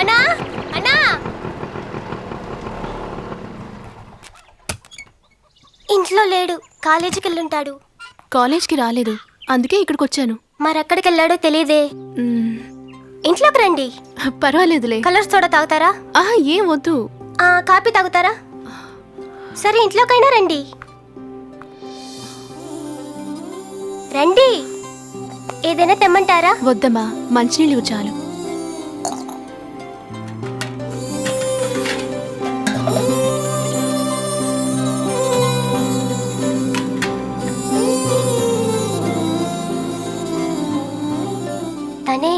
అన్నా అన్నా ఇంట్లో లేడు, కాలేజీకి వెళ్ళుంటాడు. కాలేజ్కి రాలేదు, అందుకే ఇక్కడికి వచ్చాను. మరెక్కడికి వెళ్ళాడో తెలియదే. ఇంట్లోకి రండి. పర్వాలేదులే. కలర్స్ సోడా తాగుతారా? ఏం వద్దు. కాఫీ తాగుతారా? సరే ఇంట్లోకైనా రండి. రండి, ఏదైనా తెమ్మంటారా? వద్దమ్మా, మంచినీళ్ళు చాలు. తనే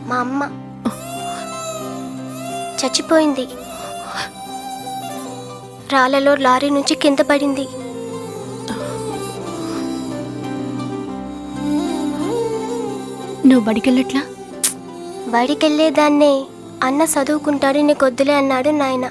మా అమ్మ, చచ్చిపోయింది. రాళ్ళలో లారీ నుంచి కింద పడింది. నువ్వు బడికెళ్ళట్లా? బడికెళ్ళేదాన్నే. అన్న చదువుకుంటాడు, నీకు వద్దులే అన్నాడు నాయన.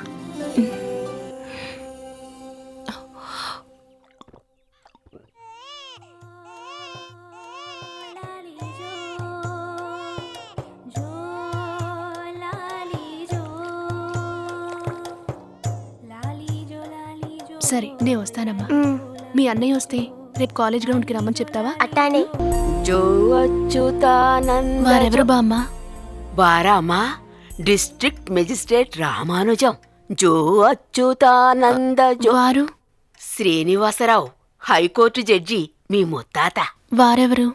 సరే నేను వస్తానమ్మా. మీ అన్నయ్య వస్తే రేపు కాలేజ్ గ్రౌండ్కి రమ్మని చెప్తావా? అట్టానే. జో అచ్యుతానంద. వారెవరు బామ్మ? వారామా డిస్ట్రిక్ట్ మెజిస్ట్రేట్ రామానుజం. జో అచ్యుతానంద. వారు శ్రీనివాసరావు, హైకోర్టు జడ్జి, మీ ముత్తాత. వారెవరు?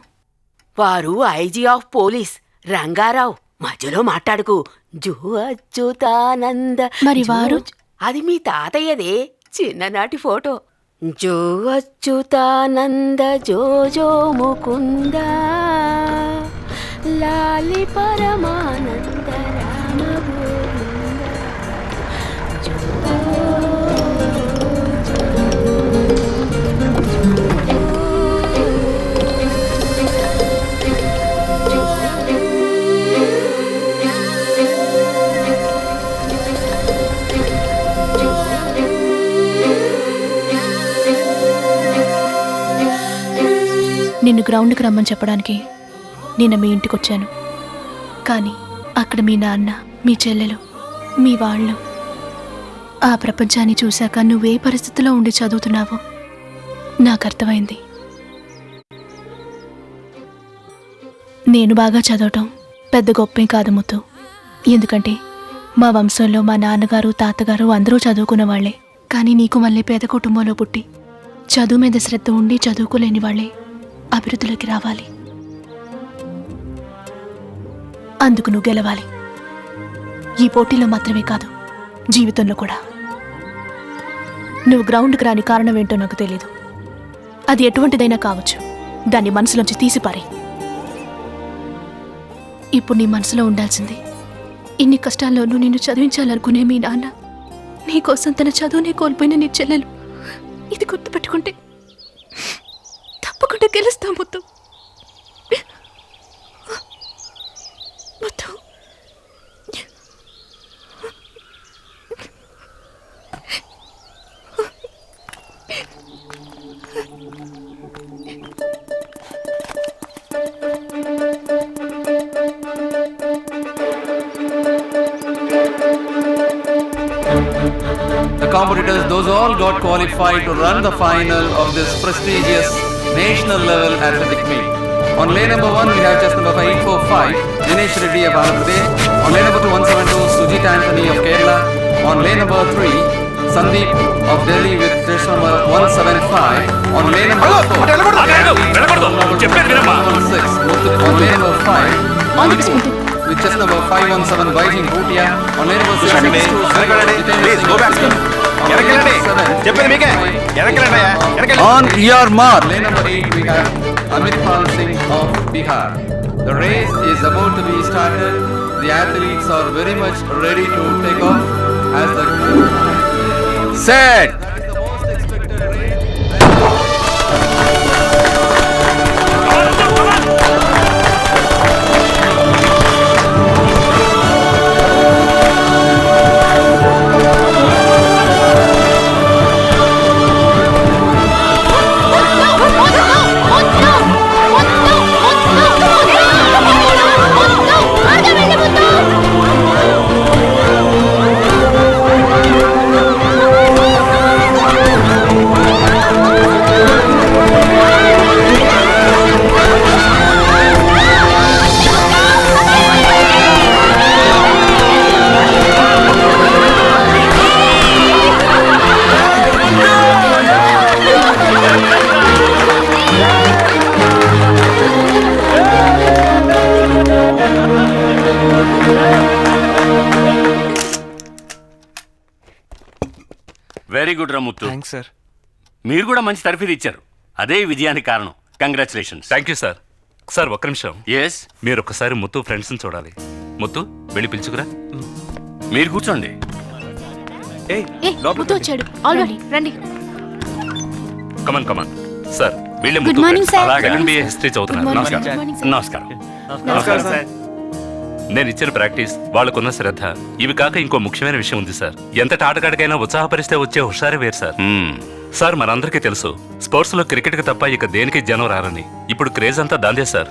వారు ఐజీ ఆఫ్ పోలీస్ రంగారావు. మధ్యలో మాట్లాడుకు. జో అచ్యుతానంద. మరి వారు? అది మీ తాతయ్యదే, చిన్ననాటి ఫోటో. జో అచ్యుతానంద జో జో ముకుంద లాలి పరమానంద రామ గోవింద. జో నిన్ను గ్రౌండ్కి రమ్మని చెప్పడానికి నిన్న మీ ఇంటికి వచ్చాను. కానీ అక్కడ మీ నాన్న, మీ చెల్లెలు, మీ వాళ్ళు, ఆ ప్రపంచాన్ని చూశాక నువ్వే పరిస్థితిలో ఉండి చదువుతున్నావో నాకు అర్థమైంది. నేను బాగా చదవటం పెద్ద గొప్పేం కాదు ముత్తు. ఎందుకంటే మా వంశంలో మా నాన్నగారు, తాతగారు అందరూ చదువుకున్న వాళ్లే. కానీ నీకు మళ్ళీ పేద కుటుంబంలో పుట్టి చదువు మీద శ్రద్ధ ఉండి చదువుకోలేని వాళ్లే అభివృద్ధిలోకి రావాలి. అందుకు నువ్వు గెలవాలి. ఈ పోటీలో మాత్రమే కాదు, జీవితంలో కూడా. నువ్వు గ్రౌండ్కి రాని కారణం ఏంటో నాకు తెలీదు. అది ఎటువంటిదైనా కావచ్చు, దాన్ని మనసులోంచి తీసిపారే. ఇప్పుడు నీ మనసులో ఉండాల్సింది, ఇన్ని కష్టాల్లోనూ నిన్ను చదివించాలనుకునే మీ నాన్న, నీకోసం తన చదువునే కోల్పోయిన నీ చెల్లెలు. ఇది గుర్తుపెట్టుకుంటే తప్పకుండా గెలుస్తాం Muthu. Muthu, The competitors, those all got qualified to run the final of this prestigious national level athletic meet. On lane number 1 we have chest number 845 Dinesh Reddy of Andhra Pradesh. On lane number 2 172 Sujit Anthony of Kerala. On lane number 3 Sandeep of Delhi with chest number 175. On lane number 4 on lane number 5 Manipu with chest number 517 Beijing Bhutia. On lane number 6 On your mark. Lane number 8 we have Amirpal Singh of Bihar. The race is about to be started. The athletes are very much ready to take off as the set. That is the most expected race. Very good Ramuthu. Thanks sir. మీరు కూడా మంచి తర్ఫీదు ఇచ్చారు. అదే ఈ విజయానికి కారణం. Congratulations. Thank you sir. Sir ఒక్క నిమిషం. ఎస్, మీరు ఒక్కసారి ముత్తు ఫ్రెండ్స్ని చూడాలి. ముత్తు వెళ్ళి పిలుచుకురా. మీరు కూర్చోండి. ముత్తు వచ్చాడు ఆల్రెడీ. రండి. Come on come on. సార్ వీళ్ళే Good morning, sir. Second BA history చదువుతున్నారు. Good morning, నమస్కారం. sir. నమస్కారం. నమస్కారం సార్. నేను ఇచ్చిన ప్రాక్టీస్, వాళ్ళకున్న శ్రద్ధ, ఇవి కాక ఇంకో ముఖ్యమైన విషయం ఉంది సార్. ఎంతటి ఆటగాడికైనా ఉత్సాహపరిస్తే వచ్చే హుషారే వేరు సార్. సార్ మనందరికీ తెలుసు, స్పోర్ట్స్ లో క్రికెట్ కి తప్ప ఇక దేనికి జనం రారని. ఇప్పుడు క్రేజ్ అంతా దాందే సార్.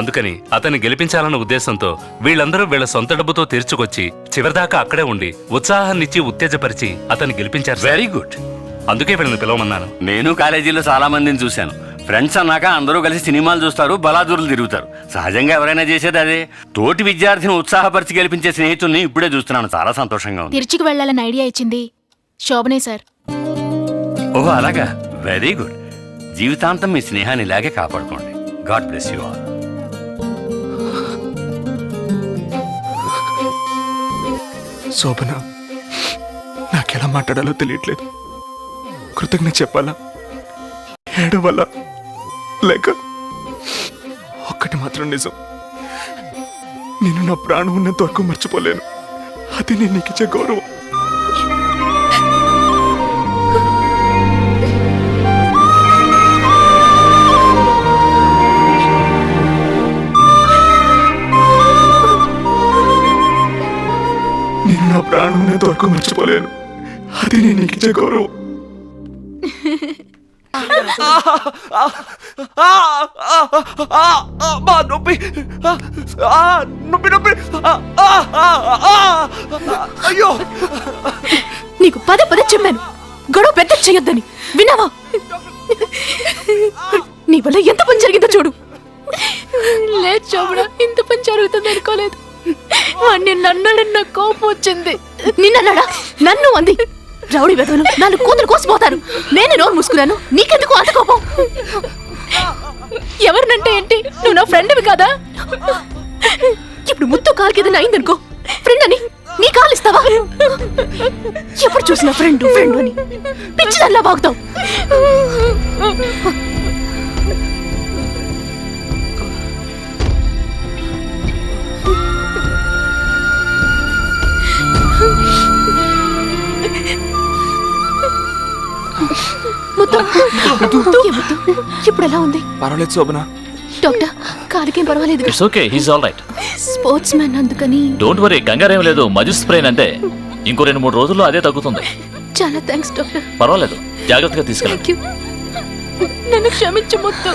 అందుకని అతన్ని గెలిపించాలన్న ఉద్దేశంతో వీళ్ళందరూ వీళ్ళ సొంత డబ్బుతో తీర్చుకొచ్చి చివరిదాకా అక్కడే ఉండి ఉత్సాహాన్నిచ్చి ఉత్తేజపరిచి అతన్ని గెలిపించారు. Very good. అందుకే వీళ్ళని పిలవమన్నాను. నేను కాలేజీలో చాలా మందిని చూశాను. ఫ్రెండ్స్ అన్నాక అందరూ కలిసి సినిమాలు చూస్తారు, బలాదూరులు తిరుగుతారు. సహజంగా ఎవరైనా చేసేది అదే. తోటి విద్యార్థిని ఉత్సాహపరిచి గెలిపించే స్నేహితుల్ని ఇప్పుడే చూస్తున్నాను. చాలా సంతోషంగా ఉంది. తిరుచికి వెళ్ళాలని ఐడియా ఇచ్చింది శోభనే సార్. ఓహో, అలాగా. Very good. జీవితాంతం మీ స్నేహాన్ని ఇలాగే కాపాడుకోండి. God bless you all. Shobhana, నాకెలా మాట్లాడాలో తెలియట్లేదు. కృతజ్ఞత చెప్పాలా, ఏడవాలా, లేక ఒక్కటి మాత్రం నిజం, నేను నా ప్రాణం ఉన్నంత వరకు మర్చిపోలేను. అది నేను నీకు ఇచ్చే గౌరవం. నేను నా ప్రాణం ఉన్నంత వరకు మర్చిపోలేను. అది నేను నీకు ఇచ్చే గౌరవం. నొప్పి నొప్పి నొప్పి. అయ్యో, నీకు పదే పదే చెప్పాను గొడవ పెద్ద చెయ్యొద్దని. విన్నావా? నీ వల్ల ఎంత పని జరిగిందో చూడు. లేదు శోభన, ఇంత పని జరుగుతుంది అనుకోలేదు. నిన్ను అన్నాడని నాకు కోపం వచ్చింది. నిన్నన్నాడా? నన్ను అంది. రౌడీ వెధవలు నన్ను కూతురు కోసిపోతారు. నేనే నోరు మూసుకున్నాను. నీకెందుకు అంత కోపం? ఎవరినంటే ఏంటి? నువ్వు నా ఫ్రెండ్వి కదా. ఇప్పుడు ముత్తు కాలుకి ఏదైనా అయిందనుకో, ఫ్రెండ్ అని నీ కాలు ఇస్తావా? ఎప్పుడు చూసినా ఫ్రెండ్ ఫ్రెండ్ అని పిచ్చిదల్లా బాగుతావు. ఇప్పుడు ఎలా ఉంది? పర్వాలేదు శోభన. డాక్టర్, కాలికేం పర్వాలేదు. It's okay, he's all right. Sports man అందుకని డోంట్ వరీ, కంగారేం లేదు. మజిల్ స్ప్రెయిన్ అంటే ఇంకో 2-3 రోజుల్లో అదే తగ్గుతుంది. చాలా థ్యాంక్స్ డాక్టర్. పర్వాలేదు, జాగ్రత్తగా తీసుకెళ్ళండి. Thank you. నన్ను క్షమించు ముత్తు.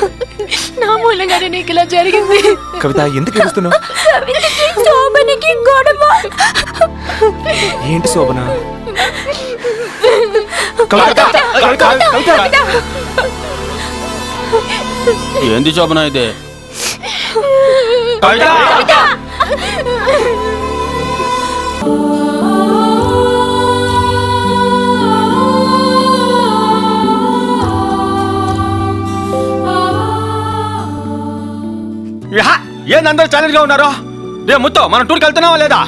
నా మూలంగానే నీకు ఇలా జరిగింది. కవిత, ఎందుకు ఏడుస్తున్నావు? శోభనికి గొడవ. ఏంటి శోభన? ఏంది శోభన ఇది? ఏందందరూ ఛాలెంజ్ గా ఉన్నారు? రే ముత్తో, మనం టూర్కి వెళ్తున్నావా లేదా?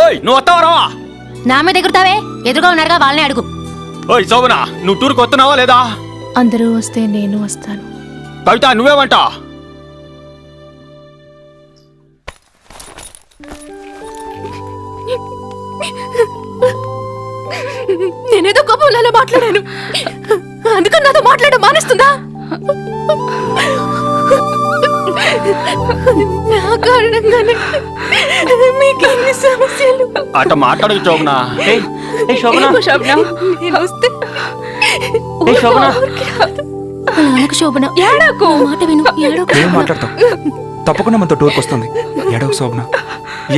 ఓయ్, నువ్వు వస్తావా రావా? నా మీద ఎగురుతావే? ఎదురుగా ఉన్నారుగా, వాళ్ళనే అడుగు. ఓయ్ శోభన, నువ్వు టూర్కి వస్తున్నావా లేదా? అందరూ వస్తే నేను వస్తాను. కవిత, నువ్వేమంటా? నేనేదో కోపంలో మాట్లాడాను, అందుకని నాతో మాట్లాడడం మానేస్తుందా? నా కారణంగానే మీకు ఎన్ని సమస్యలు. అట మాట్లాడకు శోభన. నేను వస్తే నాన్నకు శోభన, ఏడకు మాట విను. ఏం మాట్లాడతావు? తప్పకుండా మనతో టూర్కి వస్తుంది. ఏడవకు శోభన.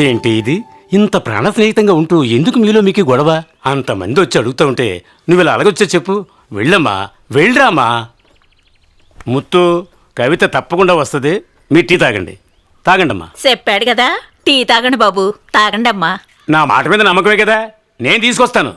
ఏంటి ఇది? ఇంత ప్రాణ స్నేహితంగా ఉంటూ ఎందుకు మీలో మీకు గొడవ? అంతమంది వచ్చి అడుగుతూ ఉంటే నువ్వు ఇలా అలగొచ్చా చెప్పు? వెళ్ళమ్మా, వెళ్ళరామా. ముత్తు, కవిత తప్పకుండా వస్తుంది. మీరు టీ తాగండి. తాగండమ్మా. చెప్పాడు కదా, టీ తాగండి బాబు, తాగండి అమ్మా. నా మాట మీద నమ్మకమే కదా, నేను తీసుకొస్తాను.